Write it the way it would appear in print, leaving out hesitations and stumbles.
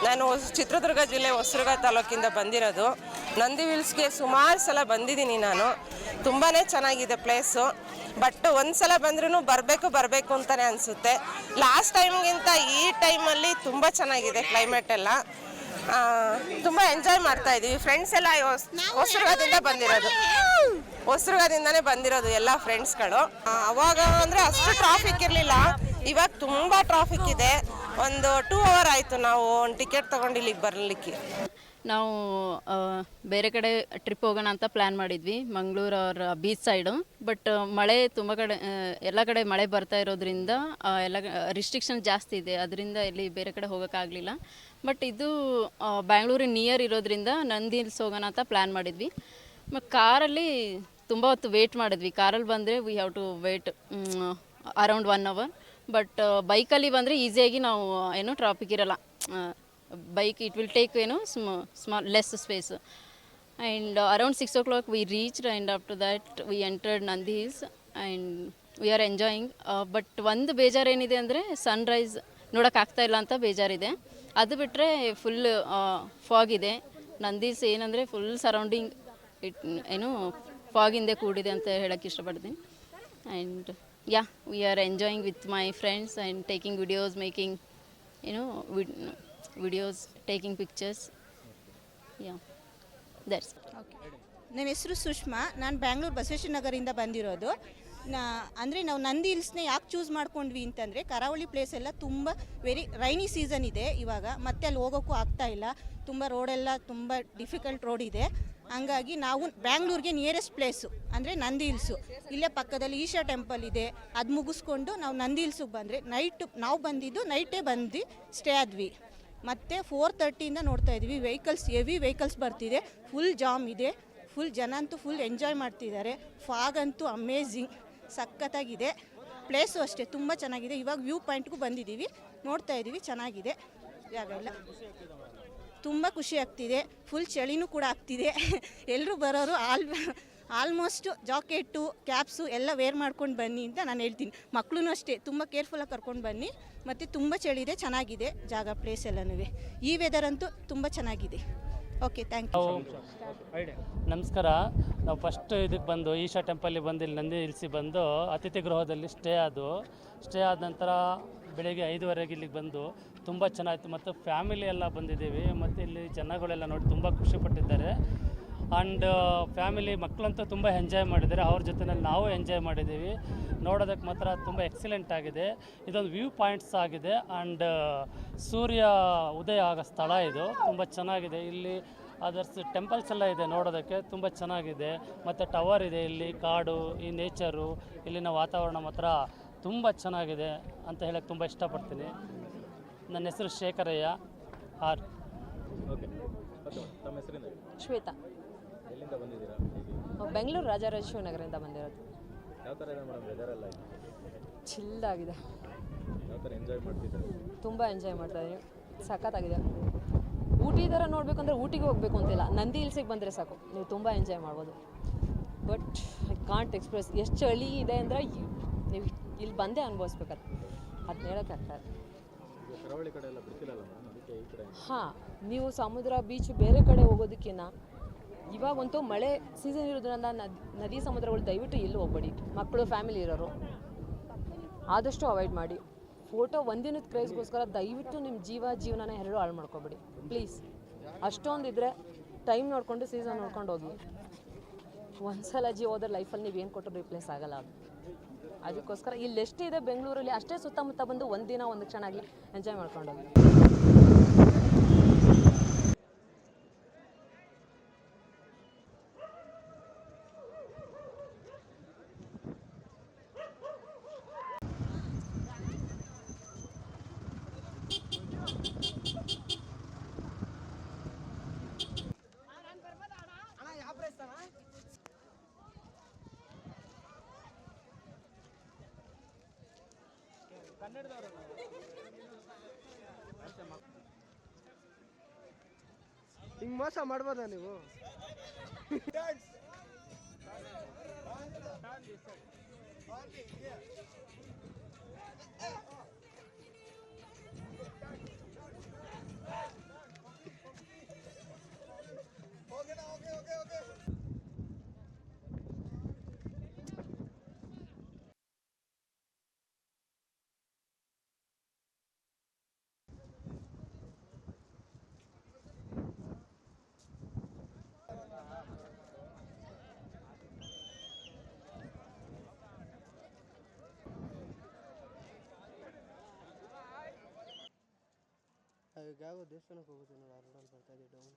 ನಾನು ಚಿತ್ರದುರ್ಗ ಜಿಲ್ಲೆ ಹೊಸದುರ್ಗ ತಾಲೂಕಿಂದ ಬಂದಿರೋದು. ನಂದಿ ಹಿಲ್ಸ್ಗೆ ಸುಮಾರು ಸಲ ಬಂದಿದ್ದೀನಿ ನಾನು. ತುಂಬಾ ಚೆನ್ನಾಗಿದೆ ಪ್ಲೇಸು. ಬಟ್ ಒಂದು ಸಲ ಬಂದ್ರೂ ಬರಬೇಕು ಅಂತಲೇ ಅನಿಸುತ್ತೆ. ಲಾಸ್ಟ್ ಟೈಮ್ಗಿಂತ ಈ ಟೈಮಲ್ಲಿ ತುಂಬ ಚೆನ್ನಾಗಿದೆ ಕ್ಲೈಮೇಟ್ ಎಲ್ಲ. ತುಂಬ ಎಂಜಾಯ್ ಮಾಡ್ತಾ ಇದ್ದೀವಿ. ಫ್ರೆಂಡ್ಸ್ ಎಲ್ಲ ಹೊಸದುರ್ಗದಿಂದನೇ ಬಂದಿರೋದು ಎಲ್ಲ ಫ್ರೆಂಡ್ಸ್ಗಳು. ಅವಾಗ ಅಂದರೆ ಅಷ್ಟು ಟ್ರಾಫಿಕ್ ಇರಲಿಲ್ಲ, ಇವಾಗ ತುಂಬ ಟ್ರಾಫಿಕ್ ಇದೆ. ಒಂದು 2 hour ಆಯಿತು ನಾವು ಒಂದು ಟಿಕೆಟ್ ತೊಗೊಂಡು ಇಲ್ಲಿಗೆ ಬರಲಿಕ್ಕೆ. ನಾವು ಬೇರೆ ಕಡೆ ಟ್ರಿಪ್ ಹೋಗೋಣ ಅಂತ ಪ್ಲ್ಯಾನ್ ಮಾಡಿದ್ವಿ, ಮಂಗಳೂರು ಅವ್ರ ಬೀಚ್ ಸೈಡು. ಬಟ್ ಮಳೆ ತುಂಬ ಎಲ್ಲ ಕಡೆ ಮಳೆ ಬರ್ತಾ ಇರೋದ್ರಿಂದ ಎಲ್ಲ ರಿಸ್ಟ್ರಿಕ್ಷನ್ ಜಾಸ್ತಿ ಇದೆ, ಅದರಿಂದ ಎಲ್ಲಿ ಬೇರೆ ಕಡೆ ಹೋಗೋಕ್ಕಾಗಲಿಲ್ಲ. ಬಟ್ ಇದು ಬ್ಯಾಂಗ್ಳೂರಿನ ನಿಯರ್ ಇರೋದ್ರಿಂದ ನಂದಿ ಹಿಲ್ಸ್ ಹೋಗೋಣ ಅಂತ ಪ್ಲ್ಯಾನ್ ಮಾಡಿದ್ವಿ. ಮತ್ತು ಕಾರಲ್ಲಿ ತುಂಬ ಹೊತ್ತು ವೇಟ್ ಮಾಡಿದ್ವಿ. ಕಾರಲ್ಲಿ ಬಂದರೆ we have to wait around 1 hour. But ಬೈಕಲ್ಲಿ ಬಂದರೆ ಈಸಿಯಾಗಿ ನಾವು ಟ್ರಾಫಿಕ್ ಇರೋಲ್ಲ. bike it will take small less space, and around 6 o'clock we reached, and after that we entered Nandi Hills and we are enjoying. But ಒಂದು ಬೇಜಾರು ಏನಿದೆ ಅಂದರೆ Sunrise ನೋಡೋಕೆ ಆಗ್ತಾ ಇಲ್ಲ ಅಂತ ಬೇಜಾರಿದೆ. ಅದು ಬಿಟ್ಟರೆ ಫುಲ್ ಫಾಗ್ ಇದೆ. ನಂದಿ ಹಿಲ್ಸ್ ಏನಂದರೆ ಫುಲ್ ಸರೌಂಡಿಂಗ್ ಫಾಗಿಂದೆ ಕೂಡಿದೆ ಅಂತ ಹೇಳೋಕ್ಕೆ ಇಷ್ಟಪಡ್ತೀನಿ. And we are enjoying with my friends and taking videos, making videos, taking pictures. That's okay. ನನ್ನ ಹೆಸರು ಸುಷ್ಮಾ. ನಾನು ಬ್ಯಾಂಗ್ಳೂರು ಬಸವೇಶ್ವರ ನಗರದಿಂದ ಬಂದಿರೋದು. ಅಂದರೆ ನಾವು ನಂದಿ ಹಿಲ್ಸ್ನ ಯಾಕೆ ಚೂಸ್ ಮಾಡ್ಕೊಂಡ್ವಿ ಅಂತಂದರೆ, ಕರಾವಳಿ ಪ್ಲೇಸ್ ಎಲ್ಲ ತುಂಬ ರೈನಿ ಸೀಸನ್ ಇದೆ ಇವಾಗ, ಮತ್ತೆ ಅಲ್ಲಿ ಹೋಗೋಕ್ಕೂ ಆಗ್ತಾ ಇಲ್ಲ. ತುಂಬ ರೋಡೆಲ್ಲ ತುಂಬ ಡಿಫಿಕಲ್ಟ್ ರೋಡ್ ಇದೆ. ಹಂಗಾಗಿ ನಾವು ಬ್ಯಾಂಗ್ಳೂರಿಗೆ ನಿಯರೆಸ್ಟ್ ಪ್ಲೇಸು ಅಂದರೆ ನಂದಿ ಹಿಲ್ಸು. ಇಲ್ಲೇ ಪಕ್ಕದಲ್ಲಿ ಈಶಾ ಟೆಂಪಲ್ ಇದೆ, ಅದು ಮುಗಿಸ್ಕೊಂಡು ನಾವು ನಂದಿ ಹಿಲ್ಸಿಗೆ ಬಂದರೆ ನಾವು ಬಂದಿದ್ದು ನೈಟೇ ಬಂದು ಸ್ಟೇ ಆದ್ವಿ. ಮತ್ತು 4:30 ನೋಡ್ತಾ ಇದ್ವಿ ಹೆವಿ ವೆಹಿಕಲ್ಸ್ ಬರ್ತಿದೆ. ಫುಲ್ ಜಾಮ್ ಇದೆ, ಫುಲ್ ಜನ ಅಂತೂ ಫುಲ್ ಎಂಜಾಯ್ ಮಾಡ್ತಿದ್ದಾರೆ. ಫಾಗ್ ಅಂತೂ ಅಮೇಝಿಂಗ್, ಸಖತ್ತಾಗಿದೆ. ಪ್ಲೇಸು ಅಷ್ಟೇ ತುಂಬ ಚೆನ್ನಾಗಿದೆ. ಇವಾಗ ವ್ಯೂ ಪಾಯಿಂಟ್ಗೂ ಬಂದಿದ್ದೀವಿ, ನೋಡ್ತಾ ಇದ್ದೀವಿ, ಚೆನ್ನಾಗಿದೆ ಜಾಗ ಎಲ್ಲ. ತುಂಬ ಖುಷಿ ಆಗ್ತಿದೆ. ಫುಲ್ ಚಳಿನೂ ಕೂಡ ಆಗ್ತಿದೆ. ಎಲ್ಲರೂ ಬರೋರು ಆಲ್ಮೋಸ್ಟ್ ಜಾಕೆಟು ಕ್ಯಾಪ್ಸು ಎಲ್ಲ ವೇರ್ ಮಾಡ್ಕೊಂಡು ಬನ್ನಿ ಅಂತ ನಾನು ಹೇಳ್ತೀನಿ. ಮಕ್ಕಳೂ ಅಷ್ಟೇ ತುಂಬ ಕೇರ್ಫುಲ್ಲಾಗಿ ಕರ್ಕೊಂಡು ಬನ್ನಿ. ಮತ್ತು ತುಂಬ ಚಳಿ ಇದೆ, ಚೆನ್ನಾಗಿದೆ ಜಾಗ, ಪ್ಲೇಸ್ ಎಲ್ಲನೂ. ಈ ವೆದರ್ ಅಂತೂ ತುಂಬ ಚೆನ್ನಾಗಿದೆ. Okay, thank you. ನಮಸ್ಕಾರ. ನಾವು ಫಸ್ಟ್ ಇದಕ್ಕೆ ಬಂದು ಈಶಾ ಟೆಂಪಲ್ಲಿಗೆ ಬಂದು ಇಲ್ಲಿ ನಂದಿ ಹಿಲ್ಸಿಗೆ ಬಂದು ಅತಿಥಿ ಗೃಹದಲ್ಲಿ ಸ್ಟೇ ಆದ ನಂತರ ಬೆಳಿಗ್ಗೆ 5:15 ಇಲ್ಲಿಗೆ ಬಂದು ತುಂಬ ಚೆನ್ನಾಗಿತ್ತು. ಮತ್ತು ಫ್ಯಾಮಿಲಿ ಎಲ್ಲ ಬಂದಿದ್ದೀವಿ, ಮತ್ತು ಇಲ್ಲಿ ಜನಗಳೆಲ್ಲ ನೋಡಿ ತುಂಬ ಖುಷಿಪಟ್ಟಿದ್ದಾರೆ. ಆ್ಯಂಡ್ ಫ್ಯಾಮಿಲಿ ಮಕ್ಕಳಂತೂ ತುಂಬ ಎಂಜಾಯ್ ಮಾಡಿದ್ದಾರೆ. ಅವ್ರ ಜೊತೆಯಲ್ಲಿ ನಾವು ಎಂಜಾಯ್ ಮಾಡಿದ್ದೀವಿ. ನೋಡೋದಕ್ಕೆ ಮಾತ್ರ ತುಂಬ ಎಕ್ಸಲೆಂಟ್ ಆಗಿದೆ. ಇದೊಂದು ವ್ಯೂ ಪಾಯಿಂಟ್ಸ್ ಆಗಿದೆ. ಆ್ಯಂಡ್ ಸೂರ್ಯ ಉದಯ ಆಗೋ ಸ್ಥಳ ಇದು, ತುಂಬ ಚೆನ್ನಾಗಿದೆ. ಇಲ್ಲಿ ಅದರ್ಸ್ ಟೆಂಪಲ್ಸ್ ಎಲ್ಲ ಇದೆ, ನೋಡೋದಕ್ಕೆ ತುಂಬ ಚೆನ್ನಾಗಿದೆ. ಮತ್ತು ಟವರ್ ಇದೆ, ಇಲ್ಲಿ ಕಾಡು, ಈ ನೇಚರು, ಇಲ್ಲಿನ ವಾತಾವರಣ ಮಾತ್ರ ತುಂಬ ಚೆನ್ನಾಗಿದೆ ಅಂತ ಹೇಳಕ್ಕೆ ತುಂಬ ಇಷ್ಟಪಡ್ತೀನಿ. ನನ್ನ ಹೆಸರು ಶೇಖರಯ್ಯ ಆರ್. ಓಕೆ, ತಮ್ಮ ಹೆಸರಿಂದ? ಶ್ವೇತಾ. ಎಲ್ಲಿಂದ ಬಂದಿದ್ದೀರಾ? ಬೆಂಗಳೂರು ರಾಜರಾಜೇಶ್ವರಿ ನಗರದಿಂದ ಬಂದಿರೋದು. ಯಾವ ಥರ ಇದೆ ಮೇಡಮ್ ವೆದರ್ ಎಲ್ಲ? ಚಿಲ್ಲಾಗಿದೆ. ಯಾವ ಥರ ಎಂಜಾಯ್ ಮಾಡ್ತಿದ್ದಾರೆ? ತುಂಬ ಎಂಜಾಯ್ ಮಾಡ್ತಾ ಇದ್ದೀವಿ, ಸಖತ್ತಾಗಿದೆ. ಊಟಿ ಥರ ನೋಡಬೇಕಂದ್ರೆ ಊಟಿಗೆ ಹೋಗಬೇಕು ಅಂತಿಲ್ಲ, ನಂದಿ ಹಿಲ್ಸಿಗೆ ಬಂದರೆ ಸಾಕು, ನೀವು ತುಂಬ ಎಂಜಾಯ್ ಮಾಡ್ಬೋದು. ಬಟ್ ಐ ಕಾಂಟ್ ಎಕ್ಸ್ಪ್ರೆಸ್ ಎಷ್ಟು ಚಳಿ ಇದೆ ಅಂದರೆ ನೀವು ಇಲ್ಲಿ ಬಂದೇ ಅನುಭವಿಸ್ಬೇಕದು, ಅದನ್ನ ಹೇಳೋಕ್ಕಾಗ್ತಾರೆ. ಕರಾವಳಿ ಕಡೆ ಎಲ್ಲ ಬಿಡ್ತಿಲ್ಲ ಮೇಡಮ್, ಅದಕ್ಕೆ ಈ ಕಡೆ. ಹಾಂ, ನೀವು ಸಮುದ್ರ ಬೀಚ್ ಬೇರೆ ಕಡೆ ಹೋಗೋದಕ್ಕಿಂತ ಇವಾಗಂತೂ ಮಳೆ ಸೀಸನ್ ಇರೋದ್ರಿಂದ ನದಿ ಸಮುದ್ರಗಳು ದಯವಿಟ್ಟು ಎಲ್ಲೂ ಹೋಗ್ಬೇಡಿ. ಮಕ್ಕಳು ಫ್ಯಾಮಿಲಿ ಇರೋರು ಆದಷ್ಟು ಅವಾಯ್ಡ್ ಮಾಡಿ. ಫೋಟೋ ಒಂದಿನದ ಕ್ರೇಜ್ಗೋಸ್ಕರ ದಯವಿಟ್ಟು ನಿಮ್ಮ ಜೀವನನ ಎರಡು ಹಾಳು ಮಾಡ್ಕೊಬೇಡಿ ಪ್ಲೀಸ್. ಅಷ್ಟೊಂದಿದ್ರೆ ಟೈಮ್ ನೋಡಿಕೊಂಡು ಸೀಸನ್ ನೋಡ್ಕೊಂಡು ಹೋಗಿ. ಒಂದ್ಸಲ ಹೋದ್ರೆ ಲೈಫಲ್ಲಿ ನೀವೇನು ಕೊಟ್ಟರು ರಿಪ್ಲೇಸ್ ಆಗಲ್ಲ ಅದು. ಅದಕ್ಕೋಸ್ಕರ ಇಲ್ಲಿ ಎಷ್ಟಿದೆ ಬೆಂಗಳೂರಲ್ಲಿ ಅಷ್ಟೇ ಸುತ್ತಮುತ್ತ ಬಂದು ಒಂದಿನ ಒಂದು ಕ್ಷಣ ಆಗಲಿ ಎಂಜಾಯ್ ಮಾಡ್ಕೊಂಡು ಹೋಗಿ. ಹಿಂಗೆ ಮೋಸ ಮಾಡ್ಬೋದಾ ನೀವು? ನಾವೀಗ ಯಾವ ದೇವಸ್ಥಾನಕ್ಕೆ ಹೋಗೋದು ನೋಡಿ ಆ ರೋಡಲ್ಲಿ ಬರ್ತಾ ಇದ್ದೀವಿ ಡೌನ್.